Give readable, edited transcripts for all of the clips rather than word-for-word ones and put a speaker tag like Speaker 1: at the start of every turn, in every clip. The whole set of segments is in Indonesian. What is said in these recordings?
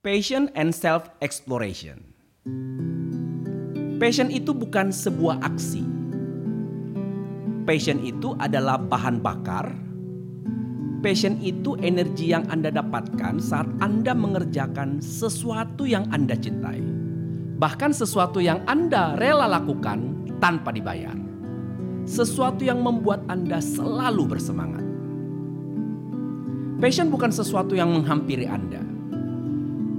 Speaker 1: Passion and self-exploration. Passion itu bukan sebuah aksi. Passion itu adalah bahan bakar. Passion itu energi yang Anda dapatkan saat Anda mengerjakan sesuatu yang Anda cintai. Bahkan sesuatu yang Anda rela lakukan tanpa dibayar. Sesuatu yang membuat Anda selalu bersemangat. Passion bukan sesuatu yang menghampiri Anda.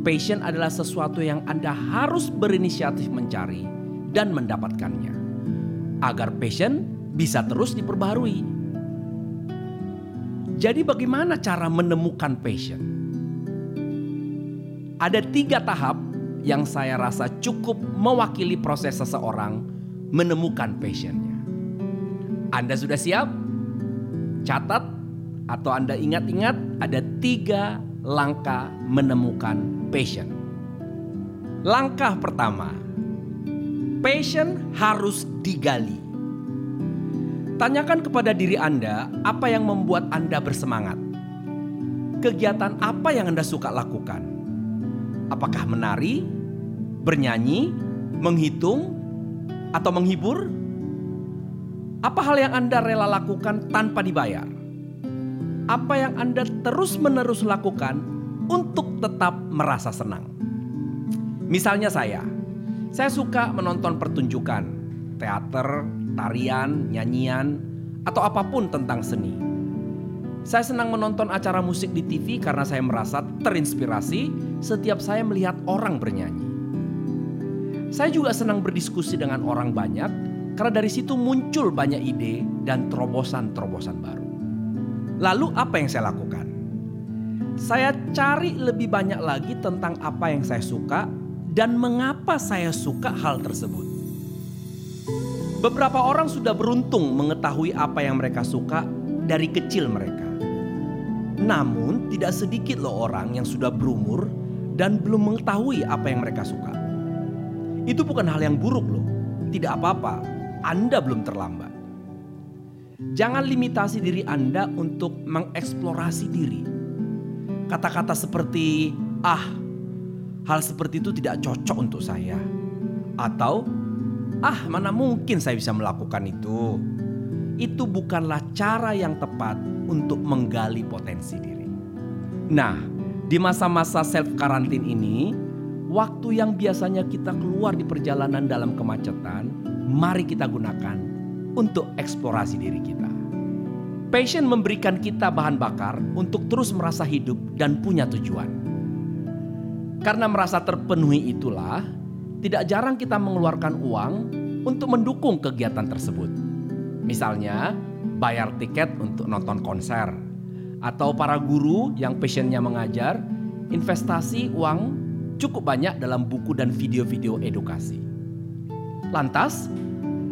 Speaker 1: Passion adalah sesuatu yang Anda harus berinisiatif mencari dan mendapatkannya. Agar passion bisa terus diperbaharui. Jadi bagaimana cara menemukan passion? Ada 3 tahap yang saya rasa cukup mewakili proses seseorang menemukan passionnya. Anda sudah siap? Catat atau Anda ingat-ingat ada 3 langkah menemukan passion. Langkah pertama, passion harus digali. Tanyakan kepada diri Anda apa yang membuat Anda bersemangat. Kegiatan apa yang Anda suka lakukan? Apakah menari, bernyanyi, menghitung, atau menghibur? Apa hal yang Anda rela lakukan tanpa dibayar? Apa yang Anda terus-menerus lakukan untuk tetap merasa senang? Misalnya saya suka menonton pertunjukan, teater, tarian, nyanyian, atau apapun tentang seni. Saya senang menonton acara musik di TV karena saya merasa terinspirasi setiap saya melihat orang bernyanyi. Saya juga senang berdiskusi dengan orang banyak karena dari situ muncul banyak ide dan terobosan-terobosan baru. Lalu apa yang saya lakukan? Saya cari lebih banyak lagi tentang apa yang saya suka dan mengapa saya suka hal tersebut. Beberapa orang sudah beruntung mengetahui apa yang mereka suka dari kecil mereka. Namun tidak sedikit loh orang yang sudah berumur dan belum mengetahui apa yang mereka suka. Itu bukan hal yang buruk loh. Tidak apa-apa, Anda belum terlambat. Jangan limitasi diri Anda untuk mengeksplorasi diri. Kata-kata seperti, hal seperti itu tidak cocok untuk saya. Atau, mana mungkin saya bisa melakukan itu. Itu bukanlah cara yang tepat untuk menggali potensi diri. Nah, di masa-masa self-karantin ini, waktu yang biasanya kita keluar di perjalanan dalam kemacetan, mari kita gunakan untuk eksplorasi diri kita. Passion memberikan kita bahan bakar untuk terus merasa hidup dan punya tujuan. Karena merasa terpenuhi itulah, tidak jarang kita mengeluarkan uang untuk mendukung kegiatan tersebut. Misalnya, bayar tiket untuk nonton konser. Atau para guru yang passionnya mengajar, investasi uang cukup banyak dalam buku dan video-video edukasi. Lantas,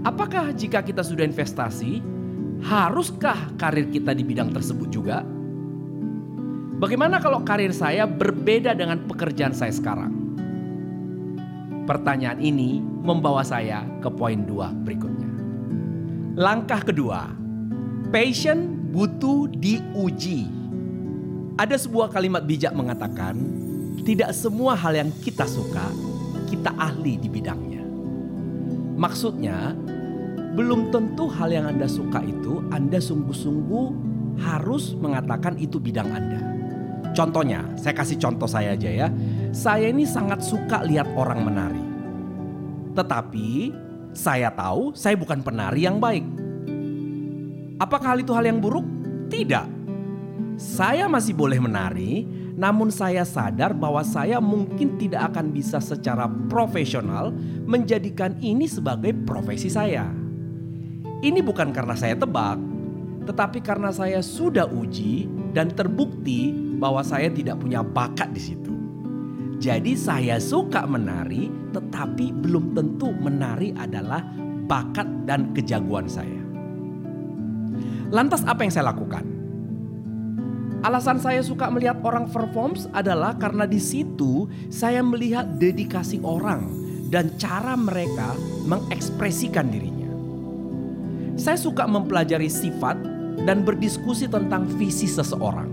Speaker 1: apakah jika kita sudah investasi, haruskah karir kita di bidang tersebut juga? Bagaimana kalau karir saya berbeda dengan pekerjaan saya sekarang? Pertanyaan ini membawa saya ke poin 2 berikutnya. Langkah kedua, passion butuh diuji. Ada sebuah kalimat bijak mengatakan, tidak semua hal yang kita suka, kita ahli di bidangnya. Maksudnya, belum tentu hal yang Anda suka itu Anda sungguh-sungguh harus mengatakan itu bidang Anda. Contohnya, saya kasih contoh saya aja ya. Saya ini sangat suka lihat orang menari. Tetapi saya tahu saya bukan penari yang baik. Apakah hal itu hal yang buruk? Tidak. Saya masih boleh menari, namun saya sadar bahwa saya mungkin tidak akan bisa secara profesional menjadikan ini sebagai profesi saya. Ini bukan karena saya tebak, tetapi karena saya sudah uji dan terbukti bahwa saya tidak punya bakat di situ. Jadi saya suka menari, tetapi belum tentu menari adalah bakat dan kejagoan saya. Lantas apa yang saya lakukan? Alasan saya suka melihat orang performs adalah karena di situ saya melihat dedikasi orang dan cara mereka mengekspresikan dirinya. Saya suka mempelajari sifat dan berdiskusi tentang visi seseorang.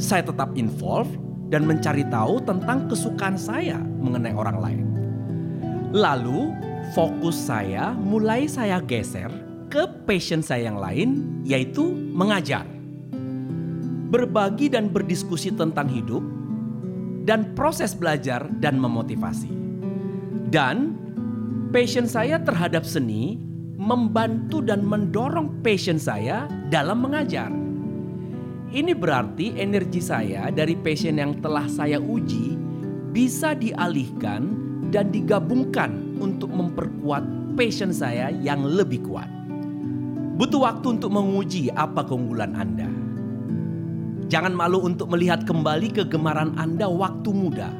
Speaker 1: Saya tetap involved dan mencari tahu tentang kesukaan saya mengenai orang lain. Lalu fokus saya mulai saya geser ke passion saya yang lain, yaitu mengajar. Berbagi dan berdiskusi tentang hidup, dan proses belajar dan memotivasi. Dan passion saya terhadap seni membantu dan mendorong passion saya dalam mengajar. Ini berarti energi saya dari passion yang telah saya uji bisa dialihkan dan digabungkan untuk memperkuat passion saya yang lebih kuat. Butuh waktu untuk menguji apa keunggulan Anda. Jangan malu untuk melihat kembali kegemaran Anda waktu muda.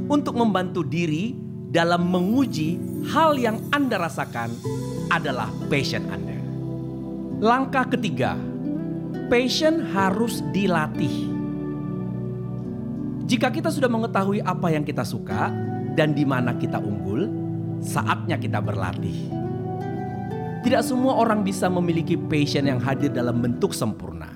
Speaker 1: Untuk membantu diri dalam menguji hal yang Anda rasakan adalah passion Anda. Langkah ketiga, passion harus dilatih. Jika kita sudah mengetahui apa yang kita suka dan di mana kita unggul, saatnya kita berlatih. Tidak semua orang bisa memiliki passion yang hadir dalam bentuk sempurna.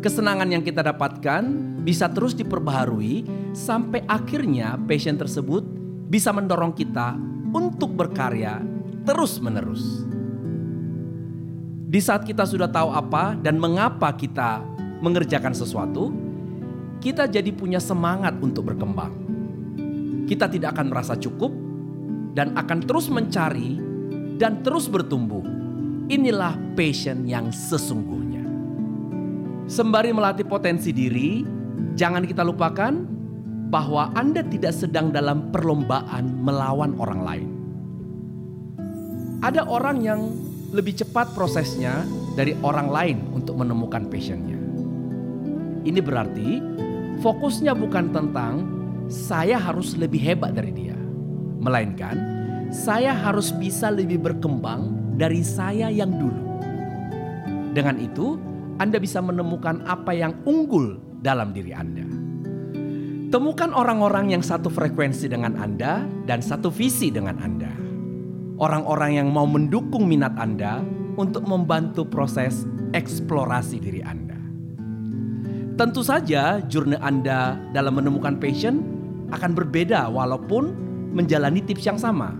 Speaker 1: Kesenangan yang kita dapatkan bisa terus diperbaharui sampai akhirnya passion tersebut bisa mendorong kita untuk berkarya terus-menerus. Di saat kita sudah tahu apa dan mengapa kita mengerjakan sesuatu, kita jadi punya semangat untuk berkembang. Kita tidak akan merasa cukup dan akan terus mencari dan terus bertumbuh. Inilah passion yang sesungguhnya. Sembari melatih potensi diri, jangan kita lupakan bahwa Anda tidak sedang dalam perlombaan melawan orang lain. Ada orang yang lebih cepat prosesnya dari orang lain untuk menemukan passionnya. Ini berarti fokusnya bukan tentang saya harus lebih hebat dari dia, melainkan saya harus bisa lebih berkembang dari saya yang dulu. Dengan itu, Anda bisa menemukan apa yang unggul dalam diri Anda. Temukan orang-orang yang satu frekuensi dengan Anda dan satu visi dengan Anda. Orang-orang yang mau mendukung minat Anda untuk membantu proses eksplorasi diri Anda. Tentu saja, journey Anda dalam menemukan passion akan berbeda walaupun menjalani tips yang sama.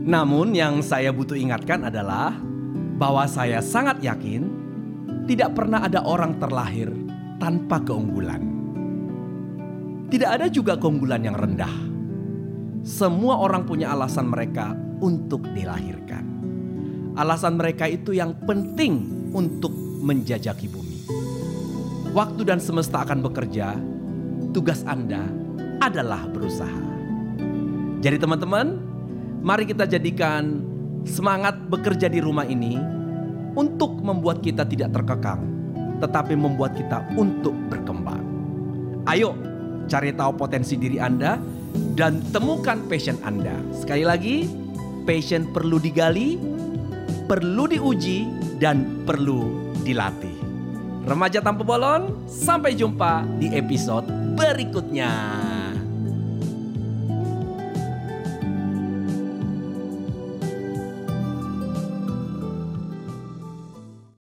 Speaker 1: Namun yang saya butuh ingatkan adalah bahwa saya sangat yakin tidak pernah ada orang terlahir tanpa keunggulan. Tidak ada juga keunggulan yang rendah. Semua orang punya alasan mereka untuk dilahirkan. Alasan mereka itu yang penting untuk menjajaki bumi. Waktu dan semesta akan bekerja, tugas Anda adalah berusaha. Jadi teman-teman, mari kita jadikan semangat bekerja di rumah ini untuk membuat kita tidak terkekang, tetapi membuat kita untuk berkembang. Ayo cari tahu potensi diri Anda dan temukan passion Anda. Sekali lagi, passion perlu digali, perlu diuji, dan perlu dilatih. Remaja Tanpa Bolong, sampai jumpa di episode berikutnya.